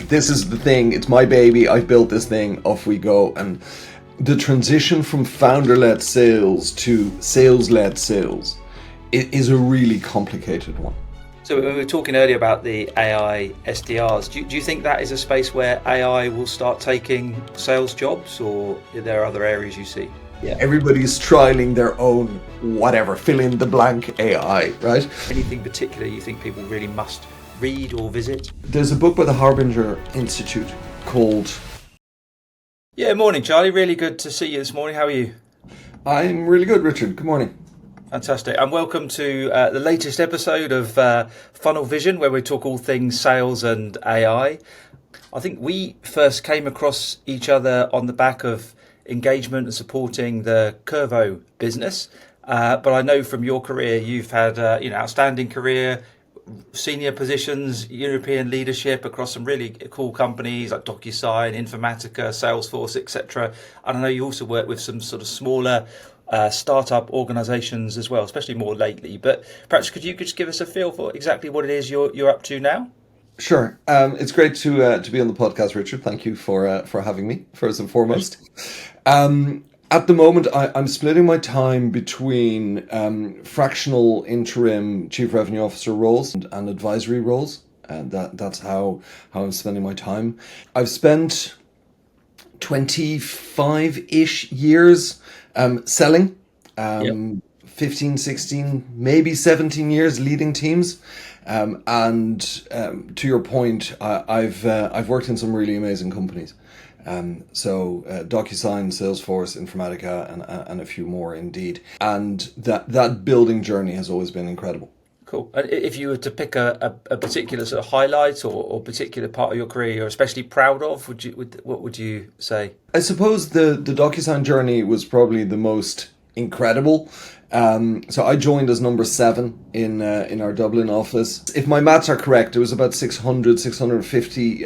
this is the thing, it's my baby, I've built this thing, off we go. And the transition from founder-led sales to sales-led sales is a really complicated one. So we were talking earlier about the AI SDRs. Do you think that is a space where AI will start taking sales jobs, or are there other areas you see? Yeah, everybody's trialing their own whatever, fill in the blank AI, right? Anything particular you think people really must read or visit? There's a book by the Harbinger Institute called... Yeah, morning, Charlie. Really good to see you this morning. How are you? I'm really good, Richard. Good morning. Fantastic. And welcome to the latest episode of Funnel Vision, where we talk all things sales and AI. I think we first came across each other on the back of engagement and supporting the Curvo business. But I know from your career, you've had outstanding career, senior positions, European leadership across some really cool companies like DocuSign, Informatica, Salesforce, etc. And I know you also work with some sort of smaller startup organizations as well, especially more lately. But perhaps could you just give us a feel for exactly what it is you're up to now? Sure. It's great to be on the podcast, Richard. Thank you for having me, first and foremost. At the moment, I'm splitting my time between fractional interim chief revenue officer roles and advisory roles. And that's how I'm spending my time. I've spent 25-ish years selling, 15, 16, maybe 17 years leading teams. And to your point, I've worked in some really amazing companies. So DocuSign, Salesforce, Informatica, and a few more indeed. And that building journey has always been incredible. Cool. And if you were to pick a particular sort of highlight or particular part of your career you're especially proud of, what would you say? I suppose the DocuSign journey was probably the most incredible. So I joined as number 7 in our Dublin office. If my maths are correct, it was about 650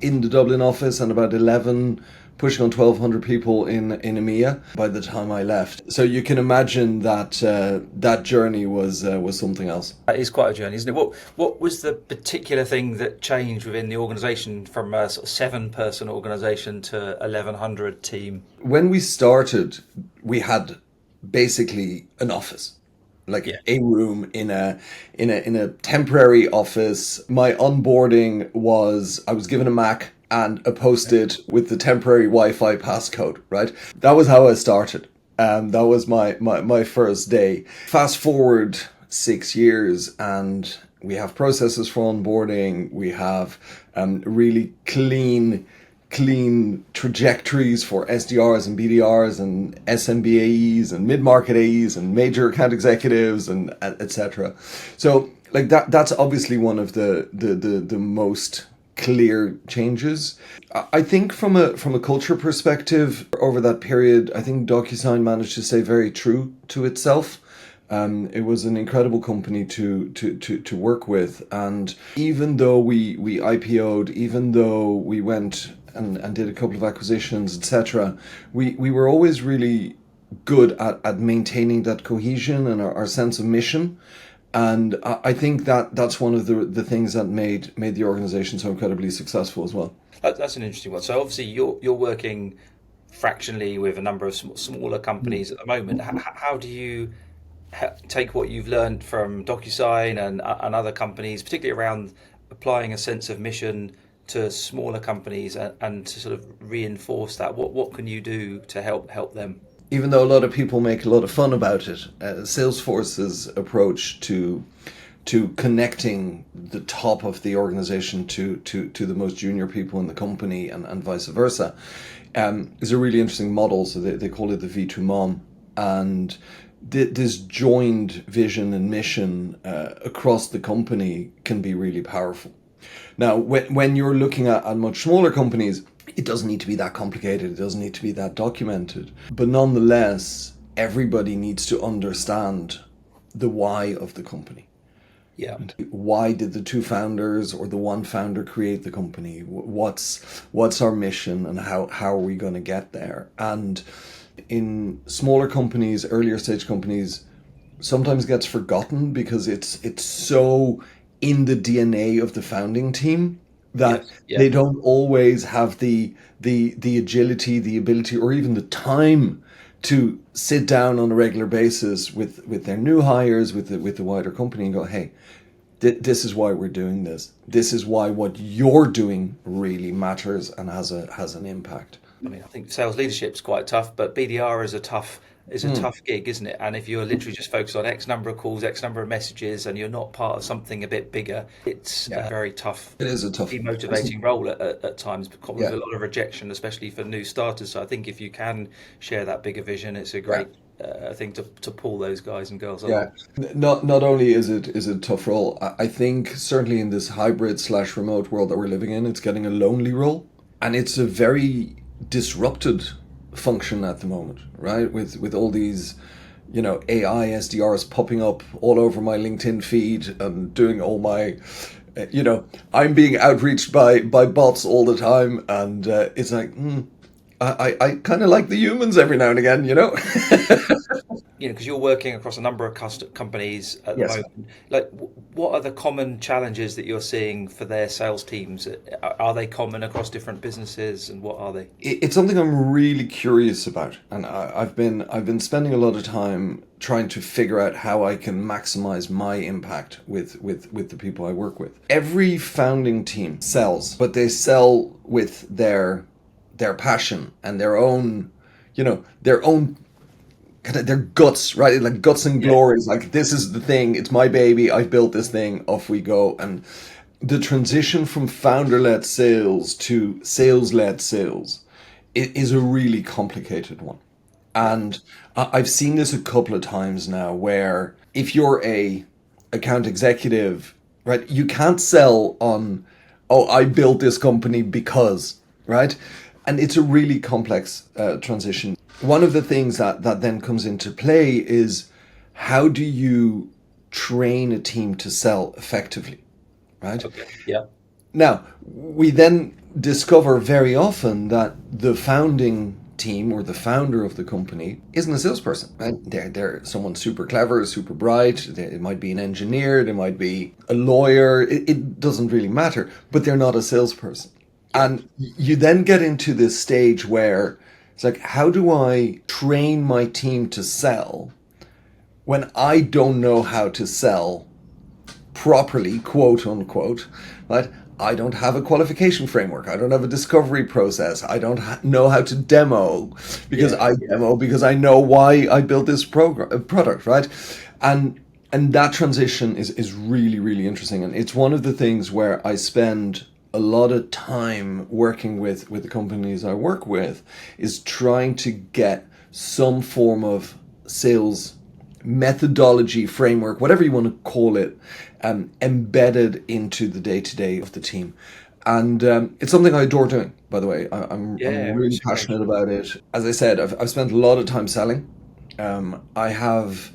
in the Dublin office and about 11, pushing on 1,200 people in EMEA by the time I left. So you can imagine that that journey was something else. That is quite a journey, isn't it? What was the particular thing that changed within the organisation from a sort of 7-person organisation to 1,100 team? When we started, we had basically an office, a room in a temporary office. My onboarding was I was given a Mac and a Post-it with the temporary Wi-Fi passcode, right? That was how I started. That was my first day. Fast forward 6 years and we have processes for onboarding. We have really clean trajectories for SDRs and BDRs and SMB AEs and mid-market AEs and major account executives and etc. So that's obviously one of the most clear changes. I think from a culture perspective over that period, I think DocuSign managed to stay very true to itself. It was an incredible company to work with, and even though we IPO'd, even though we went and did a couple of acquisitions, etc., we were always really good at maintaining that cohesion and our sense of mission. And I think that's one of the things that made the organization so incredibly successful as well. That's an interesting one. So obviously you're working fractionally with a number of smaller companies at the moment. How do you take what you've learned from DocuSign and other companies, particularly around applying a sense of mission to smaller companies and to sort of reinforce that? What can you do to help them? Even though a lot of people make a lot of fun about it, Salesforce's approach to connecting the top of the organization to the most junior people in the company and vice versa is a really interesting model. So they call it the V2MOM. And this joined vision and mission across the company can be really powerful. Now, when you're looking at much smaller companies, it doesn't need to be that complicated. It doesn't need to be that documented. But nonetheless, everybody needs to understand the why of the company. Yeah. Why did the 2 founders or the 1 founder create the company? What's our mission and how are we going to get there? And in smaller companies, earlier stage companies, sometimes gets forgotten because it's so in the DNA of the founding team that Yes. Yeah. they don't always have the agility, the ability, or even the time to sit down on a regular basis with their new hires, with the wider company, and go, hey, this is why we're doing this. This is why what you're doing really matters and has an impact. I mean, I think sales leadership's quite tough, but BDR is a tough gig, isn't it? And if you're literally just focused on X number of calls, X number of messages, and you're not part of something a bit bigger, it's a very tough, It is a tough. demotivating role at times, with Yeah. a lot of rejection, especially for new starters. So I think if you can share that bigger vision, it's a Yeah. great thing to pull those guys and girls Yeah, along. not only is it a tough role, I think certainly in this hybrid slash remote world that we're living in, it's getting a lonely role, and it's a very disrupted function at the moment, right? With all these, AI SDRs popping up all over my LinkedIn feed and doing all my, I'm being outreached by bots all the time, and it's like, I kind of like the humans every now and again, Because you're working across a number of companies at the Yes. moment. Like, what are the common challenges that you're seeing for their sales teams? Are they common across different businesses, and what are they? It's something I'm really curious about, and I've been spending a lot of time trying to figure out how I can maximize my impact with the people I work with. Every founding team sells, but they sell with their passion and their own kind of their guts, right? Like guts and Yeah. glories. Like, this is the thing. It's my baby. I've built this thing. Off we go. And the transition from founder-led sales to sales-led sales is a really complicated one. And I've seen this a couple of times now, where if you're a account executive, right, you can't sell on, oh, I built this company because, right? And it's a really complex transition. One of the things that then comes into play is, how do you train a team to sell effectively, right? Okay. Yeah. Now, we then discover very often that the founding team or the founder of the company isn't a salesperson, right? They're someone super clever, super bright. It might be an engineer, they might be a lawyer. It doesn't really matter, but they're not a salesperson. And you then get into this stage where it's like, how do I train my team to sell when I don't know how to sell properly, quote unquote, right? I don't have a qualification framework. I don't have a discovery process. I don't know how to demo, because Yeah. I demo because I know why I built this product, right? And that transition is really, really interesting. And it's one of the things where I spend a lot of time working with the companies I work with, is trying to get some form of sales methodology, framework, whatever you want to call it, embedded into the day-to-day of the team. And it's something I adore doing, by the way. I'm Yeah. really It's great. passionate about it. As I said, I've spent a lot of time selling. I have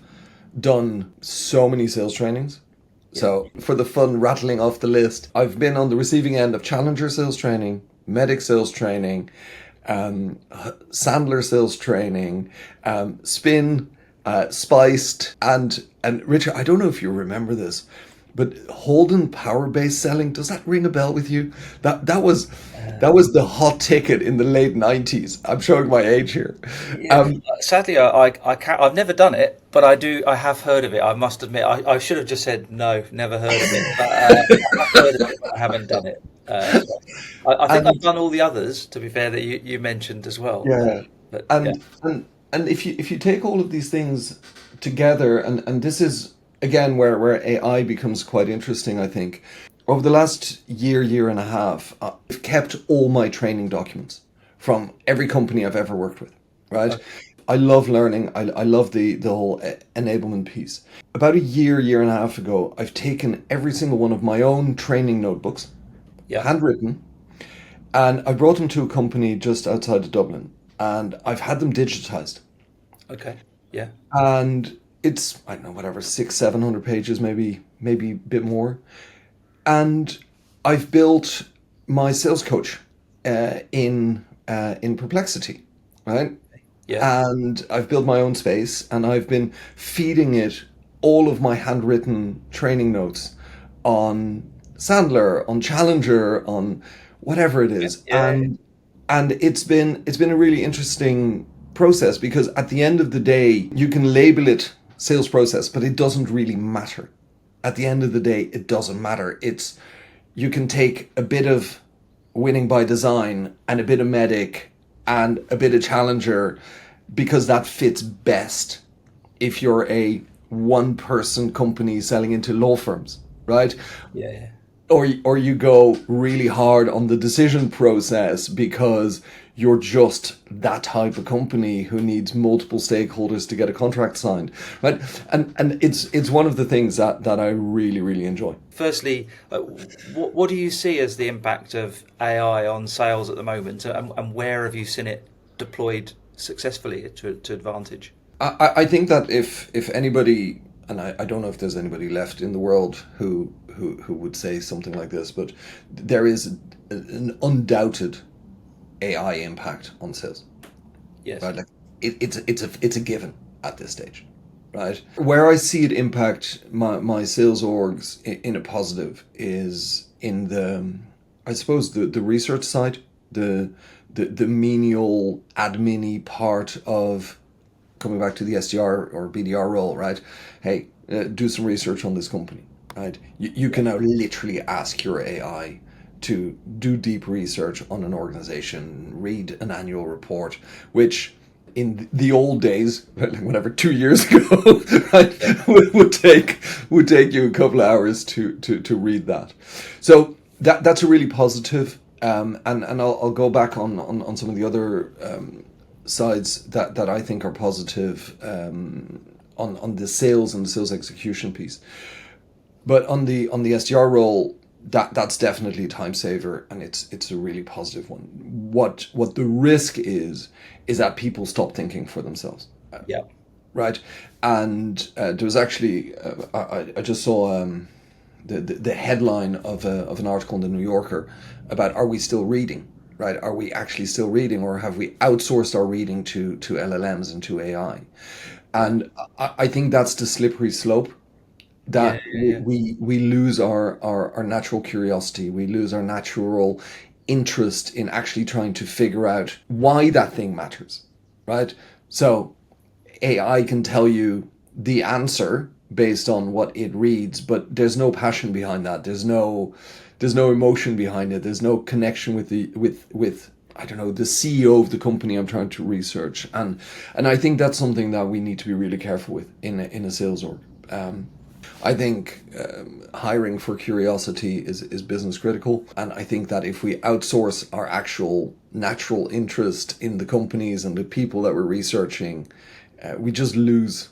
done so many sales trainings. So, for the fun rattling off the list, I've been on the receiving end of Challenger sales training, Medic sales training, Sandler sales training, Spin, Spiced, and Richard. I don't know if you remember this, but Holden power based selling, does that ring a bell with you? That was the hot ticket in the late 90s. I'm showing my age here. Yeah. Sadly, I can't, I've never done it, but I have heard of it. I must admit, I should have just said no, never heard of it. But I have heard of it, but I haven't done it. So I think I've And done all the others, to be fair, that you mentioned as well. yeah, But yeah. and if you take all of these things together, and this is again where AI becomes quite interesting, I think. Over the last year and a half, I've kept all my training documents from every company I've ever worked with, right? I love learning. I love the whole enablement piece. About a year and a half ago, I've taken every single one of my own training notebooks, Yeah. handwritten, and I brought them to a company just outside of Dublin, and I've had them digitized. Okay. Yeah. And it's, I don't know, whatever, 600-700 pages, maybe a bit more. And I've built my sales coach in Perplexity, right? Yeah. And I've built my own space, and I've been feeding it all of my handwritten training notes on Sandler, on Challenger, on whatever it is. Yeah. And it's been a really interesting process because at the end of the day, you can label it sales process, but it doesn't really matter. At the end of the day, it doesn't matter. It's you can take a bit of winning by design and a bit of medic and a bit of challenger because that fits best if you're a one person company selling into law firms, right? Yeah. Or you go really hard on the decision process because you're just that type of company who needs multiple stakeholders to get a contract signed, right? And it's one of the things that I really really enjoy. Firstly, what do you see as the impact of AI on sales at the moment, and where have you seen it deployed successfully to advantage? I think that if anybody, and I don't know if there's anybody left in the world who would say something like this, but there is an undoubted AI impact on sales, Yes. right? Like it's a given at this stage, right? Where I see it impact my sales orgs in a positive is in the, I suppose the research side, the menial admin-y part of coming back to the SDR or BDR role, right? Hey, do some research on this company, right? You can now literally ask your AI to do deep research on an organization, read an annual report, which in the old days, whatever, 2 years ago, right, would take you a couple of hours to read that. So that's a really positive. And I'll go back on some of the other sides that I think are positive on the sales and the sales execution piece. But on the SDR role, that's definitely a time saver, and it's a really positive one. What the risk is that people stop thinking for themselves, Yeah. right? And there was actually I just saw the headline of an article in the New Yorker about, are we still reading? Right? Are we actually still reading, or have we outsourced our reading to LLMs and to AI? And I think that's the slippery slope, Yeah. that Yeah. we lose our natural curiosity, we lose our natural interest in actually trying to figure out why that thing matters, right? So AI can tell you the answer based on what it reads, but there's no passion behind that. There's no emotion behind it. There's no connection with with I don't know, the CEO of the company I'm trying to research, and I think that's something that we need to be really careful with in a sales org. I think hiring for curiosity is business critical, and I think that if we outsource our actual natural interest in the companies and the people that we're researching, we just lose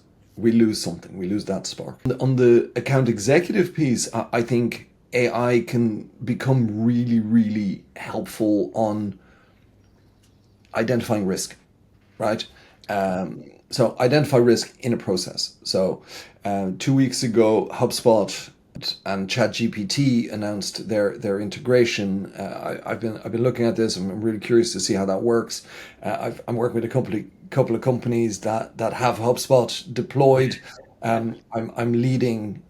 something. We lose that spark. On the account executive piece, I think AI can become really, really helpful on identifying risk, right? So identify risk in a process. So 2 weeks ago, HubSpot and ChatGPT announced their integration. I've been looking at this. I'm really curious to see how that works. I'm working with a couple of companies that have HubSpot deployed. I'm leading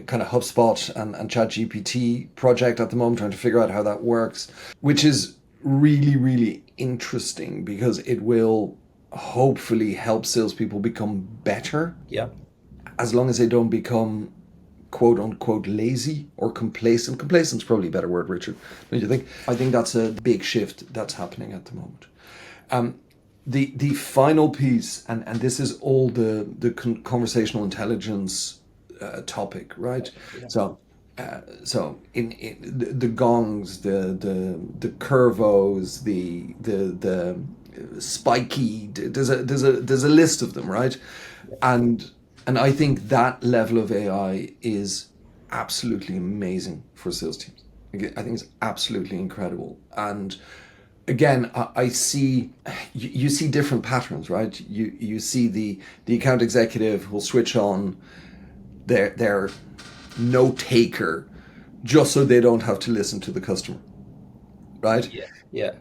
kind of HubSpot and ChatGPT project at the moment, trying to figure out how that works, which is really, really interesting because it will hopefully help salespeople become better, Yeah. as long as they don't become quote unquote lazy or complacent. Complacent's probably a better word, Richard. Don't you think? I think that's a big shift that's happening at the moment. The final piece, and this is all the conversational intelligence topic, right? Yeah. So in the gongs, the curvos, the spiky, there's a list of them, right? And I think that level of AI is absolutely amazing for sales teams. I think it's absolutely incredible. And again, I see you see different patterns, right? You see the account executive who'll switch on their note taker just so they don't have to listen to the customer, right? Yeah. Yeah.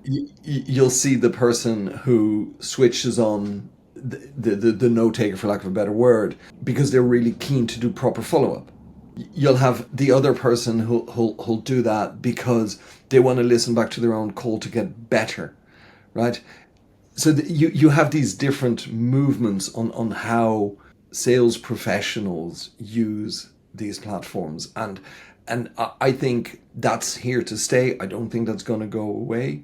You'll see the person who switches on the note taker, for lack of a better word, because they're really keen to do proper follow up, you'll have the other person who'll do that because they want to listen back to their own call to get better, right? So you have these different movements on how sales professionals use these platforms, and I think that's here to stay. I don't think that's going to go away.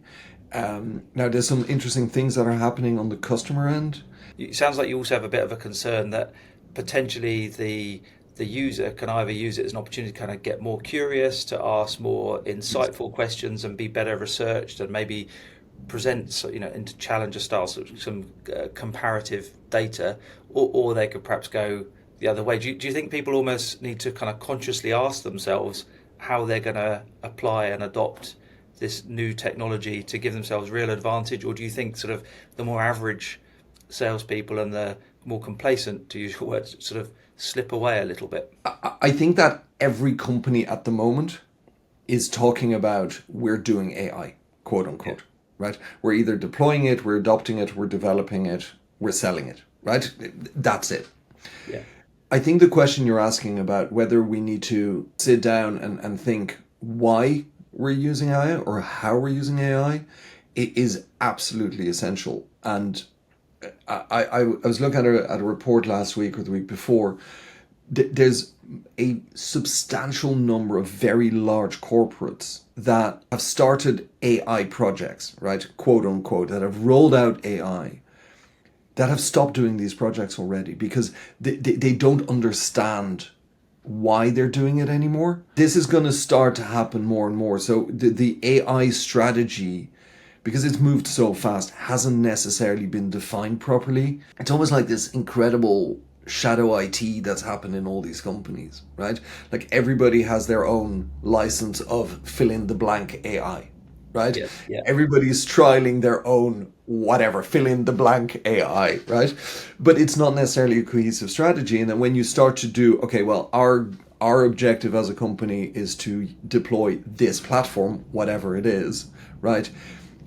Now, there's some interesting things that are happening on the customer end. It sounds like you also have a bit of a concern that potentially the user can either use it as an opportunity to kind of get more curious, to ask more insightful questions and be better researched, and maybe present, into challenger style, some comparative data, or they could perhaps go the other way. Do you think people almost need to kind of consciously ask themselves how they're going to apply and adopt this new technology to give themselves real advantage, or do you think sort of the more average salespeople and the more complacent, to use your words, sort of slip away a little bit? I think that every company at the moment is talking about we're doing AI, quote unquote, right? We're either deploying it, we're adopting it, we're developing it, we're selling it, right? That's it. Yeah. I think the question you're asking about whether we need to sit down and think why we're using AI or how we're using AI, it is absolutely essential. And I was looking at a report last week or the week before. There's a substantial number of very large corporates that have started AI projects, right? Quote unquote, that have rolled out AI, that have stopped doing these projects already because they don't understand why they're doing it anymore. This is going to start to happen more and more. So the AI strategy, because it's moved so fast, hasn't necessarily been defined properly. It's almost like this incredible shadow IT that's happened in all these companies, right? Like everybody has their own license of fill in the blank AI, right? Yeah. Everybody's trialing their own whatever, fill in the blank AI, right? But it's not necessarily a cohesive strategy. And then when you start to do, okay, well, our objective as a company is to deploy this platform, whatever it is, right?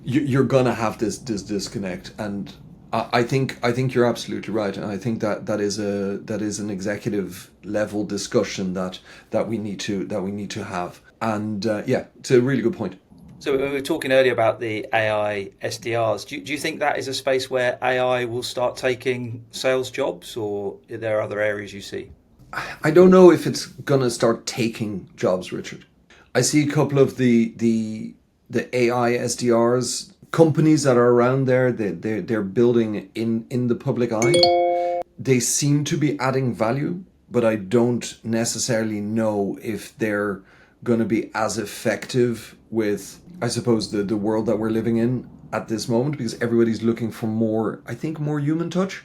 You're gonna have this disconnect, and I think you're absolutely right, and I think that is an executive level discussion that we need to have, and yeah, it's a really good point. So we were talking earlier about the AI SDRs. Do you think that is a space where AI will start taking sales jobs, or are there other areas you see? I don't know if it's gonna start taking jobs, Richard. I see a couple of the AI SDRs companies that are around there. They're building in the public eye. They seem to be adding value, but I don't necessarily know if they're going to be as effective with, I suppose, the world that we're living in at this moment, because everybody's looking for more, I think, more human touch.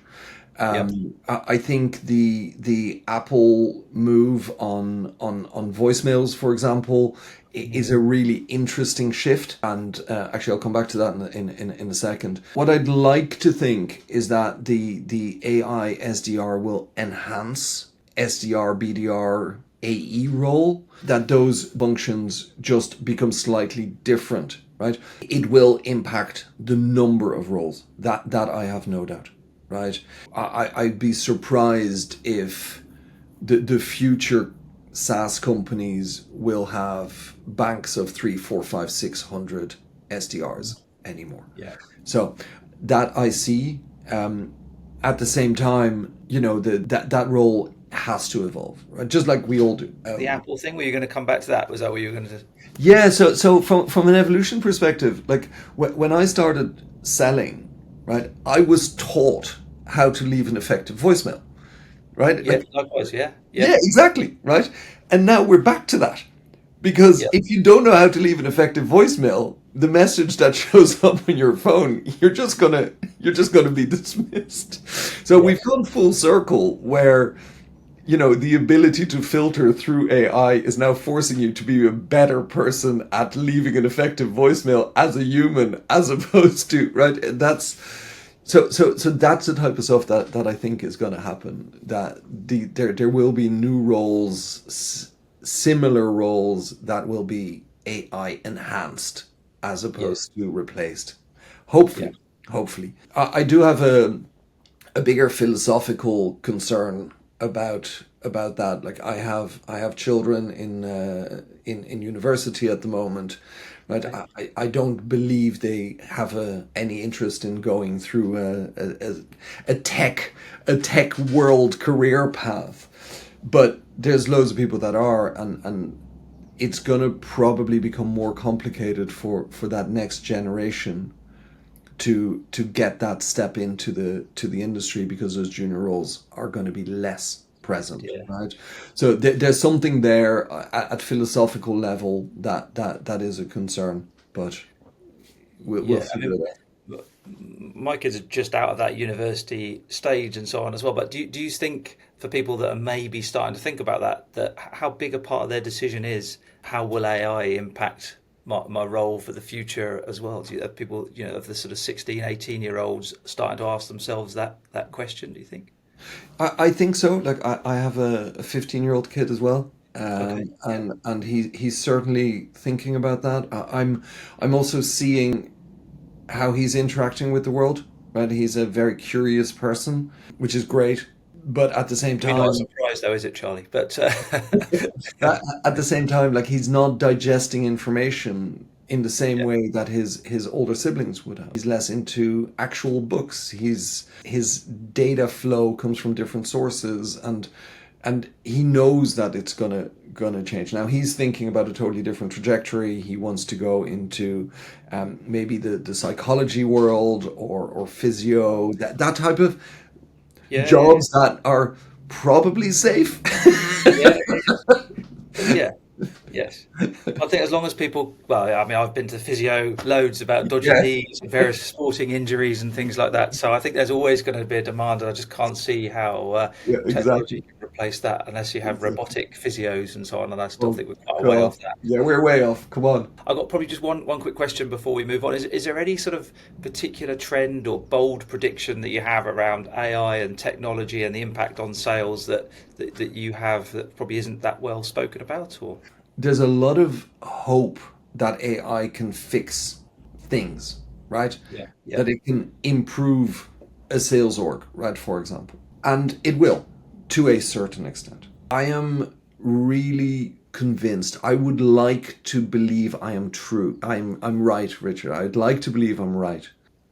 Yep. I think the Apple move on voicemails, for example, is a really interesting shift, and actually I'll come back to that in a second. What I'd like to think is that the AI SDR will enhance SDR, BDR, AE role, that those functions just become slightly different, right? It will impact the number of roles. That I have no doubt. Right, I'd be surprised if the future SaaS companies will have banks of 3, 4, 5, 600 SDRs anymore. Yeah. So that I see. At the same time, that role has to evolve, right? Just like we all do. The Apple thing, were you going to come back to that? Was that what you were going to? Yeah. So from an evolution perspective, like when I started selling, right, I was taught how to leave an effective voicemail, right? Yeah, Like, likewise. Yeah. yeah, Yeah. exactly, right? And now we're back to that. Because Yeah. if you don't know how to leave an effective voicemail, the message that shows up on your phone, you're just gonna be dismissed. So Yeah. we've gone full circle where the ability to filter through AI is now forcing you to be a better person at leaving an effective voicemail as a human, as opposed to, right? So that's the type of stuff that I think is going to happen. That there will be new roles, similar roles that will be AI enhanced as Yeah. opposed to replaced. Yeah. Hopefully. I do have a bigger philosophical concern about that. Like I have children in university at the moment, right? Okay. I don't believe they have any interest in going through a tech a tech world career path, but there's loads of people that are, and it's going to probably become more complicated for that next generation to get that step into the industry, because those junior roles are going to be less present, Yeah. right? So there's something there at philosophical level that is a concern, but we'll Yeah. I figure mean, it out. my kids are just out of that university stage and so on as well. But do you think for people that are maybe starting to think about that how big a part of their decision is how will AI impact my role for the future as well? Do you have people, of the sort of 16, 18 year olds starting to ask themselves that question, do you think? I think so. Like I have a 15-year-old kid as well. Okay. Yeah. And he's certainly thinking about that. I'm also seeing how he's interacting with the world, right? He's a very curious person, which is great. But at the same Maybe not a time, surprise though, is it, Charlie? But like he's not digesting information in the same yeah, way that his older siblings would have. He's less into actual books. His data flow comes from different sources, and he knows that it's gonna change. Now he's thinking about a totally different trajectory. He wants to go into maybe the psychology world, or physio, that type of yeah, yeah, yeah, jobs that are probably safe. yeah, yeah. Yes. I think as long as people, well, I mean, I've been to physio loads about dodgy Yeah, knees and various sporting injuries and things like that. So I think there's always going to be a demand, and I just can't see how yeah, exactly. technology can replace that unless you have Exactly. robotic physios and so on. And I still Oh think we're quite a way God. off that. Yeah, we're way off. Come on. I've got probably just one quick question before we move on. Is there any sort of particular trend or bold prediction that you have around AI and technology and the impact on sales that you have that probably isn't that well spoken about? Or There's a lot of hope that AI can fix things, right? yeah, yeah, That it can improve a sales org, right, for example. And it will, to a certain extent. I am really convinced. I would like to believe I am true. I'm right, Richard. I'd like to believe I'm right.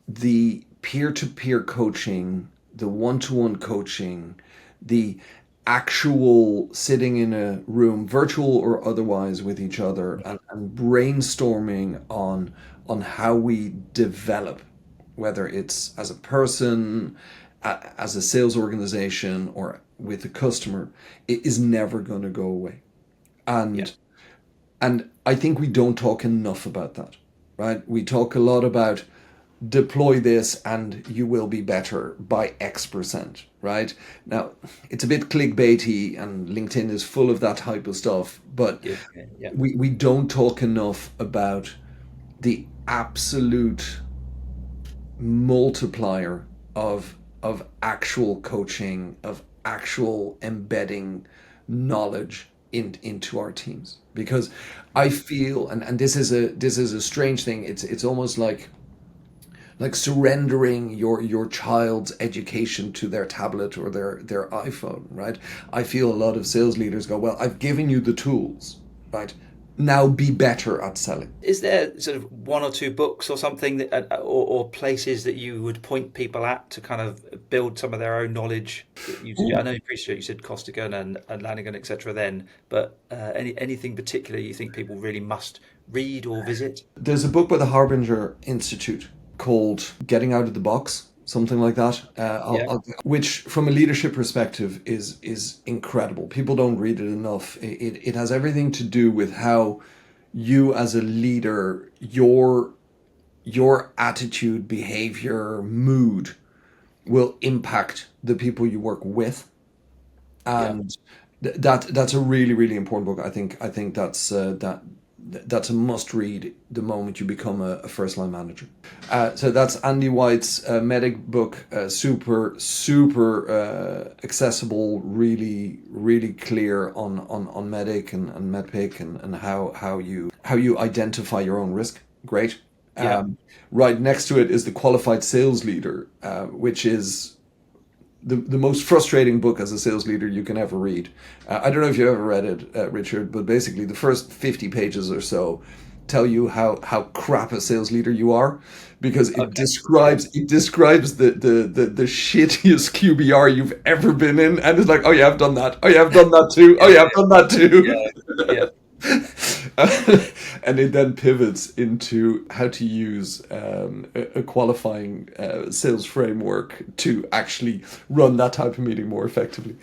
The peer-to-peer coaching, the one-to-one coaching, the actual sitting in a room, virtual or otherwise, with each other, and brainstorming on how we develop, whether it's as a person, as a sales organization, or with a customer, it is never going to go away. yeah, And I think we don't talk enough about that, right? We talk a lot about deploy this and you will be better by X%, right? Now, it's a bit clickbaity, and LinkedIn is full of that type of stuff, but yeah, yeah, yeah. we don't talk enough about the absolute multiplier of actual coaching, of actual embedding knowledge into our teams. Because I feel, and this is a strange thing, it's almost like surrendering your child's education to their tablet or their iPhone, right? I feel a lot of sales leaders go, well, I've given you the tools, right? Now be better at selling. Is there sort of one or two books or something that, or places that you would point people at to kind of build some of their own knowledge? I know you appreciate you said Costigan and Lanigan, etc. Then, but anything particular you think people really must read or visit? There's a book by the Harbinger Institute called Getting Out of the Box, something like that, Yeah, which from a leadership perspective is incredible. People don't read it enough. It has everything to do with how you as a leader, your attitude, behavior, mood will impact the people you work with. yeah, And that's a really really important book. I think that's a must read the moment you become a first line manager. So that's Andy White's Medic book. Super accessible, really really clear on Medic and Medpic, and how you identify your own risk. Great. yeah, Right next to it is the Qualified Sales Leader, which is the most frustrating book as a sales leader you can ever read. I don't know if you've ever read it, Richard, but basically the first 50 pages or so tell you how crap a sales leader you are, because Okay. it describes the shittiest QBR you've ever been in, and it's like, oh yeah, I've done that. Oh yeah, I've done that too. Oh Yeah. yeah, I've done that too. Yeah. Yeah. And it then pivots into how to use a qualifying sales framework to actually run that type of meeting more effectively.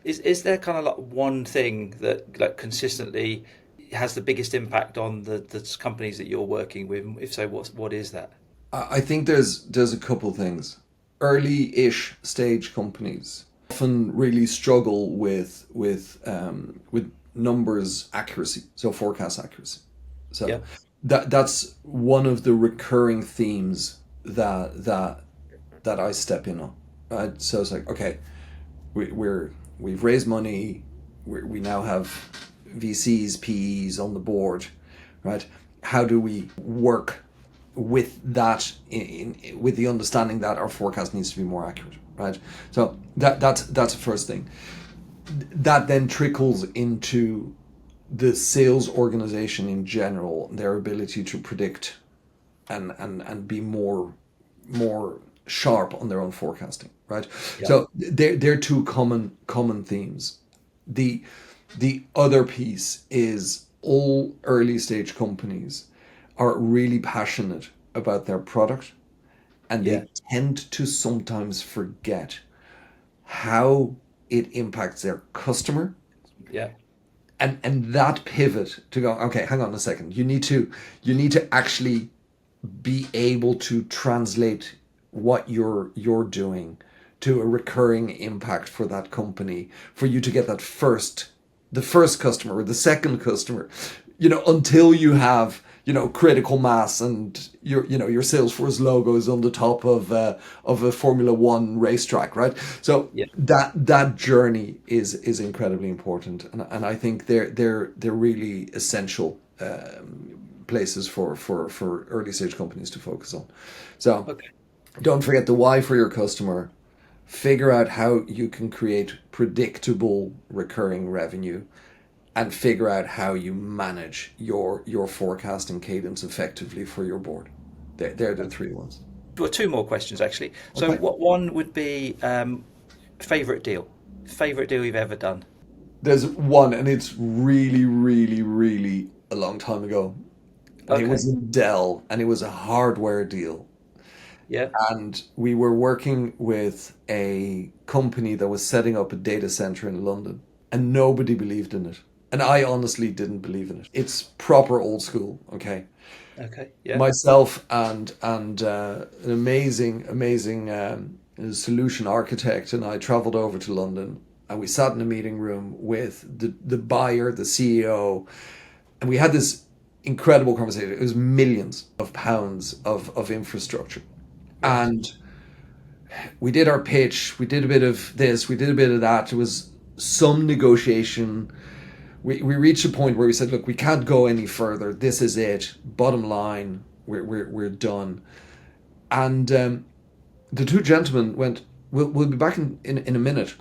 Is there kind of like one thing that like consistently has the biggest impact on the companies that you're working with? If so, what is that? I think there's a couple things. Early-ish stage companies often really struggle with numbers accuracy, so forecast accuracy. Yeah. So that's one of the recurring themes that I step in on. Right? So it's like, okay, we've raised money, we now have VCs, PEs on the board, right? How do we work with that with the understanding that our forecast needs to be more accurate, right? So that's the first thing. That then trickles into the sales organization in general, their ability to predict and be more sharp on their own forecasting, right? Yeah. So they're two common themes. The other piece is all early stage companies are really passionate about their product, and Yeah. they tend to sometimes forget how it impacts their customer, Yeah. and that pivot to go, okay, hang on a second, you need to actually be able to translate what you're doing to a recurring impact for that company, for you to get the first customer or the second customer, until you have critical mass, and your Salesforce logo is on the top of a Formula One racetrack, right? So Yeah. that journey is incredibly important, and I think they're really essential places for early stage companies to focus on. So Okay. don't forget the why for your customer. Figure out how you can create predictable recurring revenue, and figure out how you manage your forecasting cadence effectively for your board. They're the three ones. Well, two more questions actually. So, Okay. what one would be favorite deal? Favorite deal you've ever done? There's one, and it's really, really, really a long time ago. And it Okay. was in Dell, and it was a hardware deal. Yeah. And we were working with a company that was setting up a data center in London, and nobody believed in it. And I honestly didn't believe in it. It's proper old school, okay? Okay. Yeah. Myself and an amazing solution architect and I traveled over to London, and we sat in a meeting room with the buyer, the CEO, and we had this incredible conversation. It was millions of pounds of infrastructure. Right. And we did our pitch, we did a bit of this, we did a bit of that. There was some negotiation. We reached a point where we said, look, we can't go any further. This is it. Bottom line, we're done. And the two gentlemen went, we'll be back in a minute.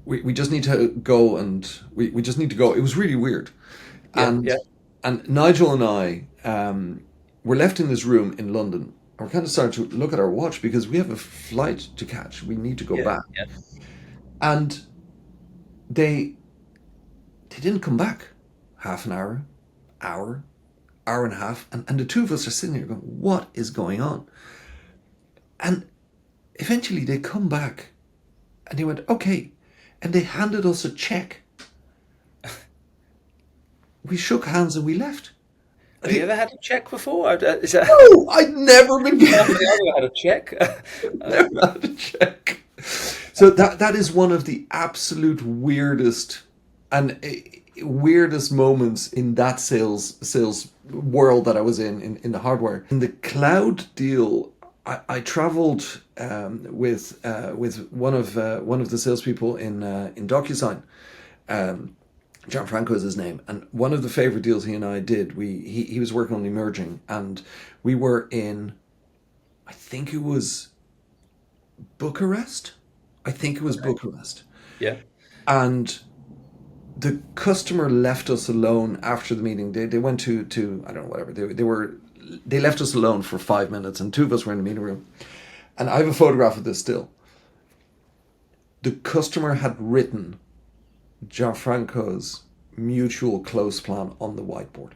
We just need to go, and we just need to go. It was really weird. Yeah. And Yeah. and Nigel and I were left in this room in London. And we're kind of starting to look at our watch because we have a flight to catch. We need to go Yeah. back. Yeah. And they didn't come back. Half an hour, hour and a half, and the two of us are sitting here going, what is going on? And eventually they come back, and they went, okay, and they handed us a check. We shook hands and we left. Have you ever had a check before? Is that? No, I'd never been I've never had a check. never had a check. So that is one of the absolute weirdest and weirdest moments in that sales world that I was in the hardware. In the cloud deal, I traveled with one of the salespeople in DocuSign. Gianfranco is his name, and one of the favorite deals he and I did. He was working on emerging, and we were in, I think it was Bucharest I think it was Bucharest. Yeah. And the customer left us alone after the meeting. They went to I don't know, whatever. They left us alone for 5 minutes, and two of us were in the meeting room. And I have a photograph of this still. The customer had written Gianfranco's mutual close plan on the whiteboard.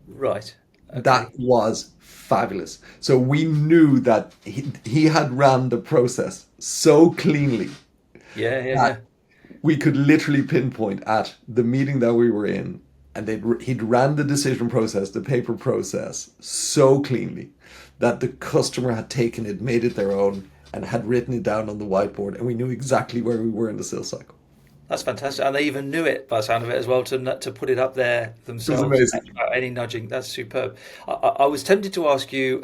Right. Okay. That was fabulous. So we knew that he had ran the process so cleanly Yeah, yeah, yeah. that we could literally pinpoint at the meeting that we were in, and he'd ran the decision process, the paper process, so cleanly that the customer had taken it, made it their own, and had written it down on the whiteboard, and we knew exactly where we were in the sales cycle. That's fantastic, and they even knew it by the sound of it as well to put it up there It was themselves amazing. without any nudging. That's superb. I was tempted to ask you.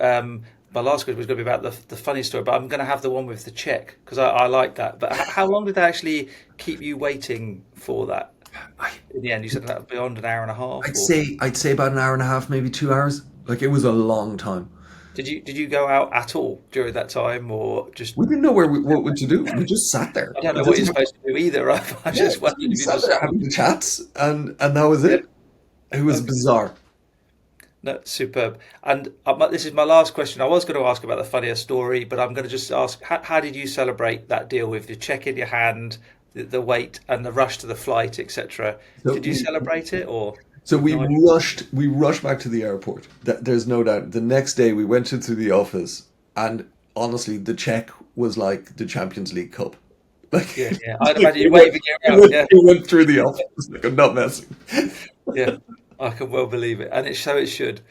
My last question was going to be about the funny story, but I'm going to have the one with the check because I like that. But how long did they actually keep you waiting for that? I, In the end, you said that beyond an hour and a half, I'd or say I'd say about an hour and a half, maybe 2 hours. Like, it was a long time. did you go out at all during that time, or just We didn't know what to do. We just sat there. I don't know It what you're doesn't- supposed to do either. I Yeah, just wondered we if you sat just there having the chats, and that was it. It was bizarre. no, superb. And this is my last question. I was going to ask about the funnier story, but I'm going to just ask: how did you celebrate that deal with the check in your hand, the wait, and the rush to the flight, etc.? So Did you celebrate it, or So we no? rushed back to the airport. There's no doubt. The next day we went into the office, and honestly, the check was like the Champions League Cup. Like, Yeah, yeah. I'd imagine you it went, waving it around. Yeah, it went through the office. Like, I'm not messing. yeah. I can well believe it, and it should.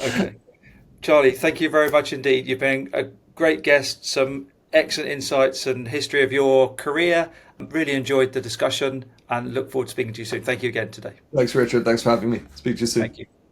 Okay, Charlie, thank you very much indeed. You've been a great guest. Some excellent insights and history of your career. Really enjoyed the discussion, and look forward to speaking to you soon. Thank you again today. Thanks, Richard. Thanks for having me. Speak to you soon. Thank you.